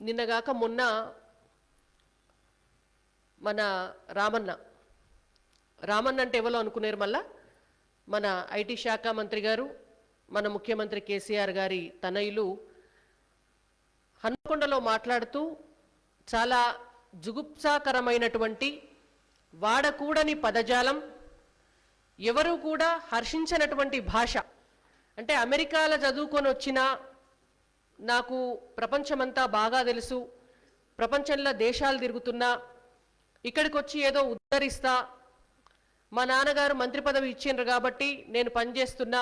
నిన్నగాక మొన్న మన రామన్న అంటే ఎవరో అనుకున్నారు. మళ్ళా మన ఐటీ శాఖ మంత్రి గారు, మన ముఖ్యమంత్రి కేసీఆర్ గారి తనయులు హన్మకొండలో మాట్లాడుతూ చాలా జుగుప్సాకరమైనటువంటి వాడకూడని పదజాలం, ఎవరు కూడా హర్షించినటువంటి భాష. అంటే అమెరికాలో చదువుకొని వచ్చిన నాకు ప్రపంచమంతా బాగా తెలుసు, ప్రపంచంలో దేశాలు తిరుగుతున్నా, ఇక్కడికి వచ్చి ఏదో ఉద్ధరిస్తా, మా నాన్నగారు మంత్రి పదవి ఇచ్చిండ్రు కాబట్టి నేను పనిచేస్తున్నా,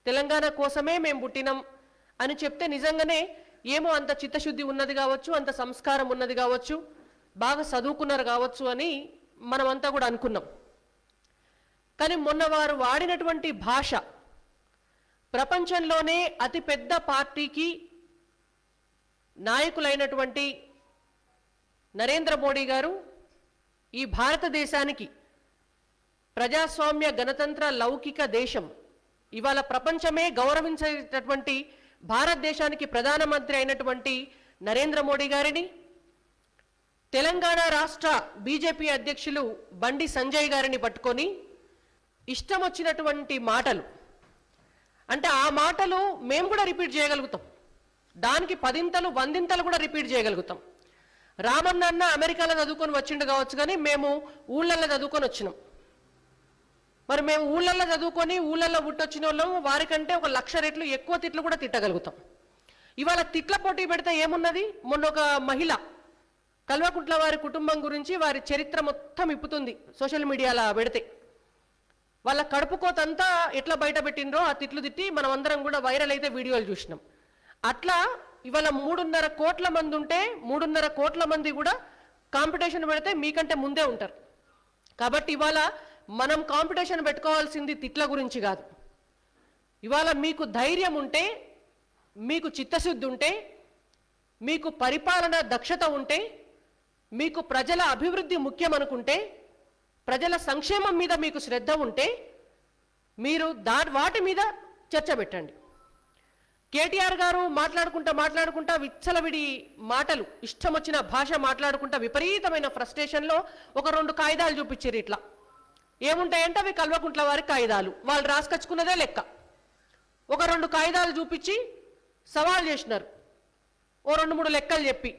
తెలంగాణ కోసమే మేము పుట్టినాం అని చెప్తే నిజంగానే ఏమో అంత చిత్తశుద్ధి ఉన్నది కావచ్చు, అంత సంస్కారం ఉన్నది కావచ్చు, బాగా చదువుకున్నారు కావచ్చు అని మనమంతా కూడా అనుకున్నాం. కానీ మొన్న వారు వాడినటువంటి భాష ప్రపంచంలోనే అతిపెద్ద పార్టీకి నాయకులైనటువంటి నరేంద్ర మోడీ గారు ఈ భారతదేశానికి ప్రజాస్వామ్య గణతంత్ర లౌకిక దేశం, ఇవాళ ప్రపంచమే గౌరవించేటటువంటి భారతదేశానికి ప్రధానమంత్రి అయినటువంటి నరేంద్ర మోడీ గారిని, తెలంగాణ రాష్ట్ర బీజేపీ అధ్యక్షులు బండి సంజయ్ గారిని పట్టుకొని ఇష్టం వచ్చినటువంటి మాటలు, అంటే ఆ మాటలు మేము కూడా రిపీట్ చేయగలుగుతాం, దానికి 10 100 కూడా రిపీట్ చేయగలుగుతాం. రామన్న అమెరికాలో చదువుకొని వచ్చిండు కావచ్చు, కానీ మేము ఊళ్ళల్లో చదువుకొని వచ్చినాం. మరి మేము ఊళ్ళల్లో చదువుకొని ఊళ్ళల్లో పుట్టొచ్చిన వాళ్ళము వారికంటే 1,00,000 రెట్లు ఎక్కువ తిట్లు కూడా తిట్టగలుగుతాం. ఇవాళ తిట్ల పోటీ పెడితే ఏమున్నది? మొన్న ఒక మహిళ కల్వకుంట్ల వారి కుటుంబం గురించి వారి చరిత్ర మొత్తం ఇప్పుతుంది సోషల్ మీడియాలో పెడితే. వాళ్ళ కడుపుకోతంతా ఎట్లా బయట పెట్టిండ్రో ఆ తిట్లు తిట్టి మనం అందరం కూడా వైరల్ అయితే వీడియోలు చూసినాం. అట్లా ఇవాళ 3.5 కోట్ల మంది ఉంటే 3.5 కోట్ల మంది కూడా కాంపిటీషన్ పెడితే మీకంటే ముందే ఉంటారు. కాబట్టి ఇవాళ మనం కాంపిటీషన్ పెట్టుకోవాల్సింది తిట్ల గురించి కాదు. ఇవాళ మీకు ధైర్యం ఉంటే, మీకు చిత్తశుద్ధి ఉంటే, మీకు పరిపాలన దక్షత ఉంటే, మీకు ప్రజల అభివృద్ధి ముఖ్యం అనుకుంటే, ప్రజల సంక్షేమం మీద మీకు శ్రద్ధ ఉంటే మీరు వాటి మీద చర్చ పెట్టండి. కేటీఆర్ గారు మాట్లాడుకుంటా విచ్చలవిడి మాటలు, ఇష్టం వచ్చిన భాష మాట్లాడుకుంటా విపరీతమైన ఫ్రస్ట్రేషన్లో ఒక 2 కాగితాలు చూపించారు. ఇట్లా ఏముంటాయంటే అవి కల్వకుంట్ల వారి కాగితాలు, వాళ్ళు రాసుకొచ్చుకున్నదే లెక్క. ఒక 2 కాగితాలు చూపించి సవాల్ చేసినారు, ఓ 2-3 లెక్కలు చెప్పి,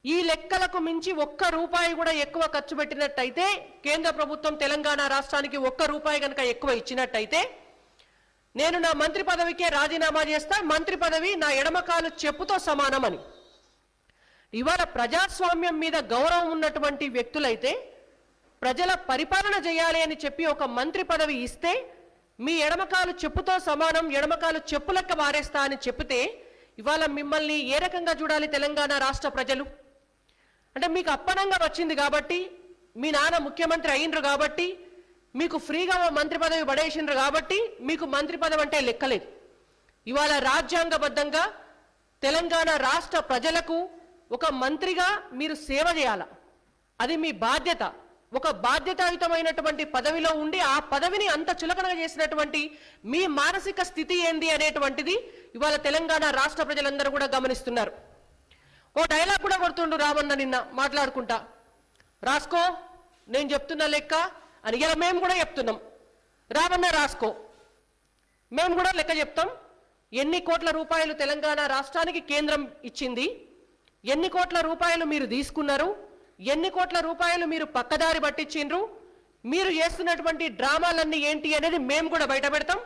ఈ లెక్కలకు మించి 1 రూపాయి కూడా ఎక్కువ ఖర్చు పెట్టినట్టయితే, కేంద్ర ప్రభుత్వం తెలంగాణ రాష్ట్రానికి 1 రూపాయి కనుక ఎక్కువ ఇచ్చినట్టయితే నేను నా మంత్రి పదవికే రాజీనామా చేస్తా, మంత్రి పదవి నా ఎడమకాలు చెప్పుతో సమానమని. ఇవాళ ప్రజాస్వామ్యం మీద గౌరవం ఉన్నటువంటి వ్యక్తులైతే ప్రజల పరిపాలన చేయాలి అని చెప్పి ఒక మంత్రి పదవి ఇస్తే మీ ఎడమకాలు చెప్పుతో సమానం, ఎడమకాలు చెప్పు లెక్క వారేస్తా అని చెప్తే ఇవాళ మిమ్మల్ని ఏ రకంగా చూడాలి తెలంగాణ రాష్ట్ర ప్రజలు? అంటే మీకు అప్పనంగా వచ్చింది కాబట్టి, మీ నాన్న ముఖ్యమంత్రి అయినరు కాబట్టి, మీకు ఫ్రీగా మంత్రి పదవి పడేసిండ్రు కాబట్టి మీకు మంత్రి పదవి అంటే లెక్కలేదు. ఇవాళ రాజ్యాంగబద్ధంగా తెలంగాణ రాష్ట్ర ప్రజలకు ఒక మంత్రిగా మీరు సేవ చేయాల, అది మీ బాధ్యత. ఒక బాధ్యతాయుతమైనటువంటి పదవిలో ఉండి ఆ పదవిని అంత చులకనగా చేసినటువంటి మీ మానసిక స్థితి ఏంది అనేటువంటిది ఇవాళ తెలంగాణ రాష్ట్ర ప్రజలందరూ కూడా గమనిస్తున్నారు. ఓ డైలాగ్ కూడా కొడుతుండు రామన్న నిన్న మాట్లాడుకుంటా, రాసుకో నేను చెప్తున్నా లెక్క అని. ఇలా మేము కూడా చెప్తున్నాం, రామన్న రాసుకో, మేము కూడా లెక్క చెప్తాం. ఎన్ని కోట్ల రూపాయలు తెలంగాణ రాష్ట్రానికి కేంద్రం ఇచ్చింది, ఎన్ని కోట్ల రూపాయలు మీరు తీసుకున్నారు, ఎన్ని కోట్ల రూపాయలు మీరు పక్కదారి పట్టించిండ్రు, మీరు చేస్తున్నటువంటి డ్రామాలన్నీ ఏంటి అనేది మేము కూడా బయట పెడతాం.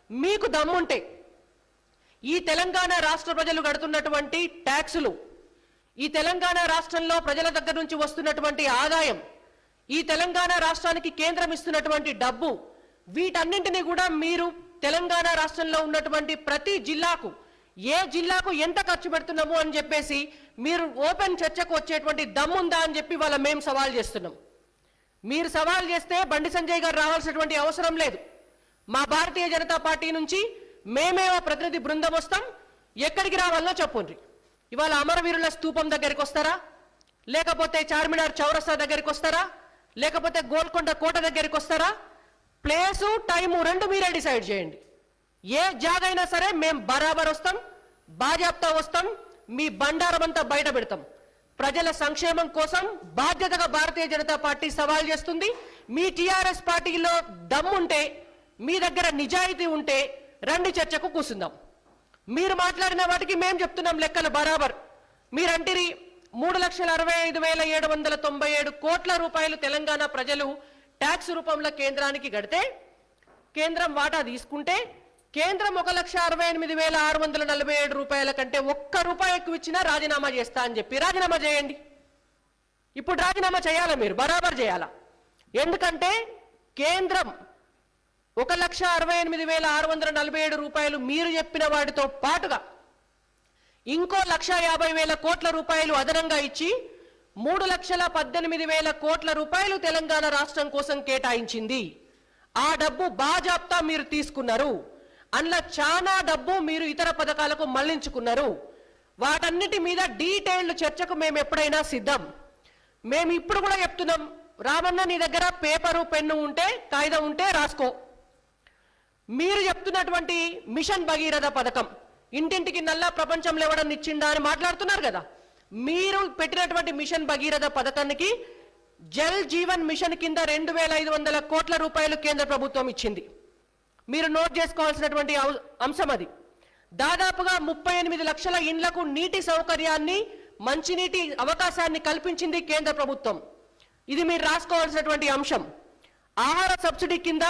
మీకు దమ్ముంటే ఈ తెలంగాణ రాష్ట్ర ప్రజలు కడుతున్నటువంటి ట్యాక్సులు, ఈ తెలంగాణ రాష్ట్రంలో ప్రజల దగ్గర నుంచి వస్తున్నటువంటి ఆదాయం, ఈ తెలంగాణ రాష్ట్రానికి కేంద్రం ఇస్తున్నటువంటి డబ్బు, వీటన్నింటినీ కూడా మీరు తెలంగాణ రాష్ట్రంలో ఉన్నటువంటి ప్రతి జిల్లాకు, ఏ జిల్లాకు ఎంత ఖర్చు పెడుతున్నాము అని చెప్పేసి మీరు ఓపెన్ చర్చకు వచ్చేటువంటి దమ్ముందా అని చెప్పి వాళ్ళ మేము సవాల్ చేస్తున్నాం. మీరు సవాల్ చేస్తే బండి సంజయ్ గారు రావాల్సినటువంటి అవసరం లేదు. మా భారతీయ జనతా పార్టీ నుంచి మేమేమో ప్రతినిధి బృందం వస్తాం, ఎక్కడికి రావాలో చెప్పండి. ఇవాళ అమరవీరుల స్తూపం దగ్గరికి వస్తారా, లేకపోతే చార్మినార్ చౌరస్తా దగ్గరికి వస్తారా, లేకపోతే గోల్కొండ కోట దగ్గరికి వస్తారా? ప్లేసు టైము 2 మీరే డిసైడ్ చేయండి. ఏ జాగైనా సరే మేము బరాబర్ వస్తాం, బాజాప్తా వస్తాం, మీ బండారమంతా బయట పెడతాం. ప్రజల సంక్షేమం కోసం బాధ్యతగా భారతీయ జనతా పార్టీ సవాల్ చేస్తుంది. మీ టీఆర్ఎస్ పార్టీలో దమ్ముంటే, మీ దగ్గర నిజాయితీ ఉంటే రండి చర్చకు కూర్చుందాం. మీరు మాట్లాడిన వాటికి మేము చెప్తున్నాం లెక్కలు బరాబర్. మీరంటిరి 3,65,797 కోట్ల రూపాయలు తెలంగాణ ప్రజలు ట్యాక్స్ రూపంలో కేంద్రానికి గడితే, కేంద్రం వాటా తీసుకుంటే కేంద్రం 1,68,647 రూపాయల కంటే ఒక్క రూపాయి ఎక్కువ ఇచ్చినా రాజీనామా చేస్తా అని చెప్పి రాజీనామా చేయండి. ఇప్పుడు రాజీనామా చేయాలా? మీరు బరాబర్ చేయాలా? ఎందుకంటే కేంద్రం 1,68,647 రూపాయలు మీరు చెప్పిన వాటితో పాటుగా ఇంకో 1,50,000 కోట్ల రూపాయలు అదనంగా ఇచ్చి 3,18,000 కోట్ల రూపాయలు తెలంగాణ రాష్ట్రం కోసం కేటాయించింది. ఆ డబ్బు బాజాప్తా మీరు తీసుకున్నారు. అందులో చాలా డబ్బు మీరు ఇతర పథకాలకు మళ్లించుకున్నారు. వాటన్నిటి మీద డీటెయిల్డ్ చర్చకు మేము ఎప్పుడైనా సిద్ధం. మేము ఇప్పుడు కూడా చెప్తున్నాం, రామన్న నీ దగ్గర పేపరు పెన్ను ఉంటే, కాగితం ఉంటే రాసుకో. మీరు చెప్తున్నటువంటి మిషన్ భగీరథ పథకం, ఇంటింటికి నల్లా ప్రపంచంలో ఎవడన్నా ఇచ్చిందా అని మాట్లాడుతున్నారు కదా. మీరు పెట్టినటువంటి మిషన్ భగీరథ పథకానికి జల్ జీవన్ మిషన్ కింద 2,500 కోట్ల రూపాయలు కేంద్ర ప్రభుత్వం ఇచ్చింది. మీరు నోట్ చేసుకోవాల్సినటువంటి అంశం అది. దాదాపుగా 38 లక్షల ఇండ్లకు నీటి సౌకర్యాన్ని, మంచినీటి అవకాశాన్ని కల్పించింది కేంద్ర ప్రభుత్వం. ఇది మీరు రాసుకోవాల్సినటువంటి అంశం. ఆహార సబ్సిడీ కింద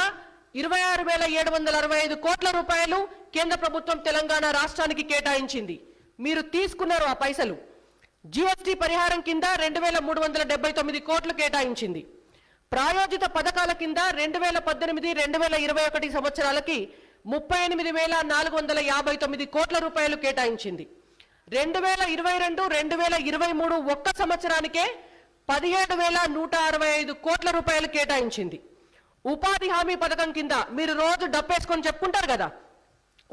26,765 కోట్ల రూపాయలు కేంద్ర ప్రభుత్వం తెలంగాణ రాష్ట్రానికి కేటాయించింది. మీరు తీసుకున్నారు ఆ పైసలు. జిఎస్టీ పరిహారం కింద 2,379 కోట్లు కేటాయించింది. ప్రాయోజిత పథకాల కింద 2018-2021 సంవత్సరాలకి 38,459 కోట్ల రూపాయలు కేటాయించింది. 2022-2023 ఒక్క సంవత్సరానికే 17,165 కోట్ల రూపాయలు కేటాయించింది. ఉపాధి హామీ పథకం కింద మీరు రోజు డబ్బేసుకొని చెప్పుకుంటారు కదా,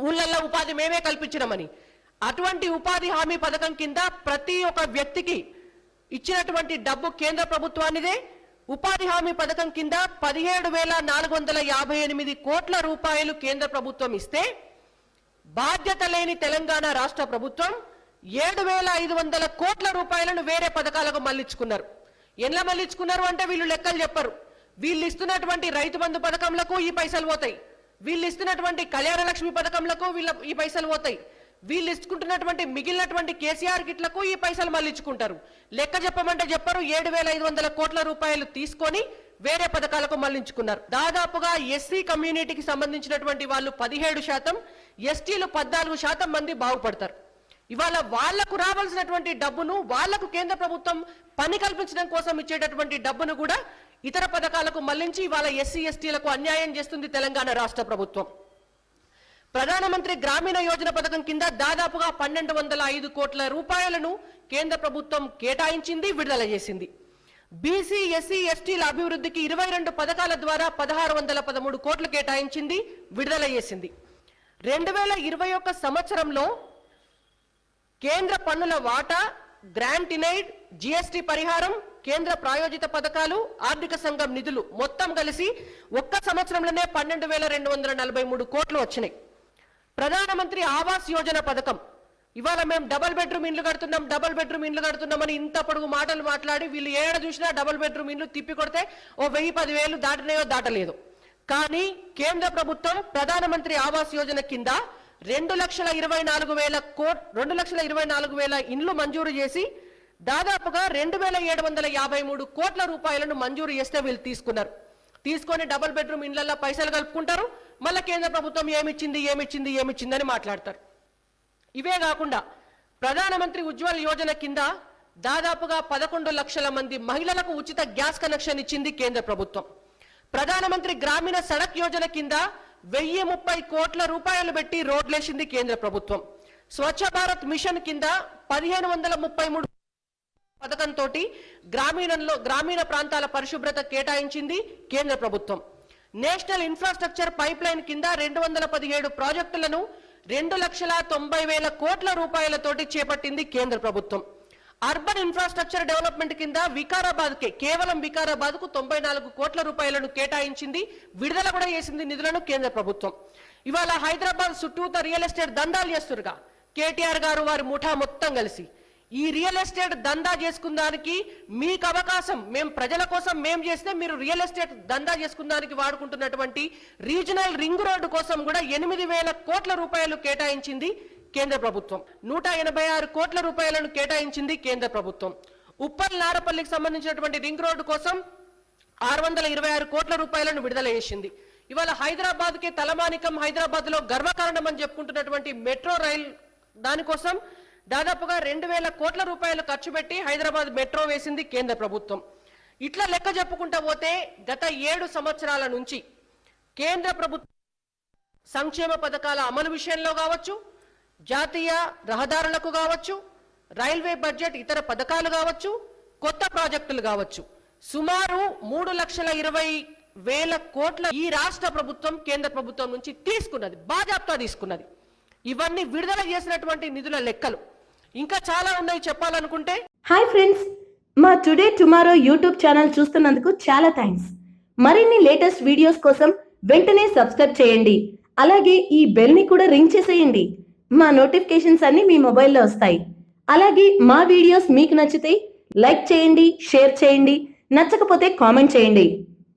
ఊళ్ళల్లో ఉపాధి మేమే కల్పించినామని. అటువంటి ఉపాధి హామీ పథకం కింద ప్రతి ఒక్క వ్యక్తికి ఇచ్చినటువంటి డబ్బు కేంద్ర ప్రభుత్వానిదే. ఉపాధి హామీ పథకం కింద 17,458 కోట్ల రూపాయలు కేంద్ర ప్రభుత్వం ఇస్తే, బాధ్యత లేని తెలంగాణ రాష్ట్ర ప్రభుత్వం 7,500 కోట్ల రూపాయలను వేరే పథకాలకు మళ్లించుకున్నారు. ఎలా మళ్లించుకున్నారు అంటే వీళ్ళు లెక్కలు చెప్పరు. వీళ్ళు ఇస్తున్నటువంటి రైతు బంధు పథకంలకు ఈ పైసలు పోతాయి, వీళ్ళు ఇస్తున్నటువంటి కళ్యాణ లక్ష్మి పథకంలకు ఈ పైసలు పోతాయి, వీళ్ళు ఇచ్చుకుంటున్నటువంటి మిగిలినటువంటి కేసీఆర్ కిట్లకు ఈ పైసలు మళ్లించుకుంటారు. లెక్క చెప్పమంటే చెప్పరు. 7,500 కోట్ల రూపాయలు తీసుకొని వేరే పథకాలకు మళ్లించుకున్నారు. దాదాపుగా ఎస్సీ కమ్యూనిటీకి సంబంధించినటువంటి వాళ్ళు 17%, ఎస్టీలు 14% మంది బాగుపడతారు. ఇవాళ వాళ్లకు రావాల్సినటువంటి డబ్బును, వాళ్లకు కేంద్ర ప్రభుత్వం పని కల్పించడం కోసం ఇచ్చేటటువంటి డబ్బును కూడా ఇతర పథకాలకు మళ్లించి ఇవాళ ఎస్సీ ఎస్టీలకు అన్యాయం చేస్తుంది తెలంగాణ రాష్ట్ర ప్రభుత్వం. ప్రధానమంత్రి గ్రామీణ యోజన పథకం కింద దాదాపుగా 1,205 కోట్ల రూపాయలను కేంద్ర ప్రభుత్వం కేటాయించింది, విడుదల చేసింది. బీసీ ఎస్సీ ఎస్టీల అభివృద్ధికి 22 పథకాల ద్వారా 1,613 కోట్లు కేటాయించింది, విడుదల చేసింది. 2021 సంవత్సరంలో కేంద్ర పన్నుల వాటా, గ్రాంట్ ఇన్ ఎయిడ్, జిఎస్టీ పరిహారం, కేంద్ర ప్రాయోజిత పథకాలు, ఆర్థిక సంఘం నిధులు మొత్తం కలిసి ఒక్క సంవత్సరంలోనే 12,243 కోట్లు వచ్చినాయి. ప్రధానమంత్రి ఆవాస్ యోజన పథకం, ఇవాళ మేము డబుల్ బెడ్రూమ్ ఇండ్లు కడుతున్నామని ఇంత పొడుగు మాటలు మాట్లాడి వీళ్ళు ఏడ చూసినా డబుల్ బెడ్రూమ్ ఇండ్లు తిప్పి కొడితే ఓ 1,000-10,000 దాటినాయో దాటలేదు. కానీ కేంద్ర ప్రభుత్వం ప్రధానమంత్రి ఆవాస్ యోజన కింద 2,24,000 ఇండ్లు మంజూరు చేసి దాదాపుగా 2,753 కోట్ల రూపాయలను మంజూరు చేస్తే వీళ్ళు తీసుకున్నారు. తీసుకొని డబుల్ బెడ్రూమ్ ఇండ్లలో పైసలు కలుపుకుంటారు. మళ్ళీ కేంద్ర ప్రభుత్వం ఏమిచ్చిందని మాట్లాడతారు. ఇవే కాకుండా ప్రధానమంత్రి ఉజ్వల్ యోజన కింద దాదాపుగా 11 లక్షల మంది మహిళలకు ఉచిత గ్యాస్ కనెక్షన్ ఇచ్చింది కేంద్ర ప్రభుత్వం. ప్రధానమంత్రి గ్రామీణ సడక్ యోజన కింద 1,030 కోట్ల రూపాయలు పెట్టి రోడ్లేసింది కేంద్ర ప్రభుత్వం. స్వచ్ఛ భారత్ మిషన్ కింద 1,533 పథకంతో గ్రామీణ ప్రాంతాల పరిశుభ్రత కేటాయించింది కేంద్ర ప్రభుత్వం. నేషనల్ ఇన్ఫ్రాస్ట్రక్చర్ పైప్ లైన్ కింద 217 ప్రాజెక్టులను 2,90,000 కోట్ల రూపాయలతోటి చేపట్టింది కేంద్ర ప్రభుత్వం. అర్బన్ ఇన్ఫ్రాస్ట్రక్చర్ డెవలప్మెంట్ కింద కేవలం వికారాబాద్కు 94 కోట్ల రూపాయలను కేటాయించింది, విడుదల కూడా చేసింది నిధులను కేంద్ర ప్రభుత్వం. ఇవాళ హైదరాబాద్ చుట్టూత రియల్ ఎస్టేట్ దందాలు చేస్తురుగా, కేటీఆర్ గారు వారి ముఠా మొత్తం కలిసి ఈ రియల్ ఎస్టేట్ దందా చేసుకుందానికి మీకు అవకాశం, మేము ప్రజల కోసం మేము చేస్తే మీరు రియల్ ఎస్టేట్ దందా చేసుకుందానికి వాడుకుంటున్నటువంటి రీజనల్ రింగ్ రోడ్డు కోసం కూడా 8,000 కోట్ల రూపాయలు కేటాయించింది కేంద్ర ప్రభుత్వం. 186 కోట్ల రూపాయలను కేటాయించింది కేంద్ర ప్రభుత్వం. ఉప్పల్ నారపల్లికి సంబంధించినటువంటి రింగ్ రోడ్డు కోసం 626 కోట్ల రూపాయలను విడుదల చేసింది. ఇవాళ హైదరాబాద్కి తలమానికం, హైదరాబాద్ లో గర్వకారణం అని చెప్పుకుంటున్నటువంటి మెట్రో రైల్ దానికోసం దాదాపుగా 2,000 కోట్ల రూపాయలు ఖర్చు పెట్టి హైదరాబాద్ మెట్రో వేసింది కేంద్ర ప్రభుత్వం. ఇట్లా లెక్క చెప్పుకుంటా పోతే గత 7 సంవత్సరాల నుంచి కేంద్ర ప్రభుత్వం సంక్షేమ పథకాల అమలు విషయంలో కావచ్చు, జాతీయ రహదారులకు కావచ్చు, రైల్వే బడ్జెట్ ఇతర పథకాలు కావచ్చు, కొత్త ప్రాజెక్టులు కావచ్చు, సుమారు 3,20,000 కోట్ల ఈ రాష్ట్ర ప్రభుత్వం కేంద్ర ప్రభుత్వం నుంచి తీసుకున్నది, బాజాప్తా తీసుకున్నది. ఇవన్నీ విడుదల చేసినటువంటి నిధుల లెక్కలు. ఇంకా చాలా ఉన్నాయి చెప్పాలనుకుంటే. హాయ్ ఫ్రెండ్స్, మా టుడే టుమారో యూట్యూబ్ ఛానల్ చూస్తున్నందుకు చాలా థ్యాంక్స్. మరిన్ని లేటెస్ట్ వీడియోస్ కోసం వెంటనే సబ్స్క్రైబ్ చేయండి. అలాగే ఈ బెల్ ని కూడా రింగ్ చేసేయండి. మా నోటిఫికేషన్స్ అన్ని మీ మొబైల్లో వస్తాయి. అలాగే మా వీడియోస్ మీకు నచ్చితే లైక్ చేయండి, షేర్ చేయండి, నచ్చకపోతే కామెంట్ చేయండి.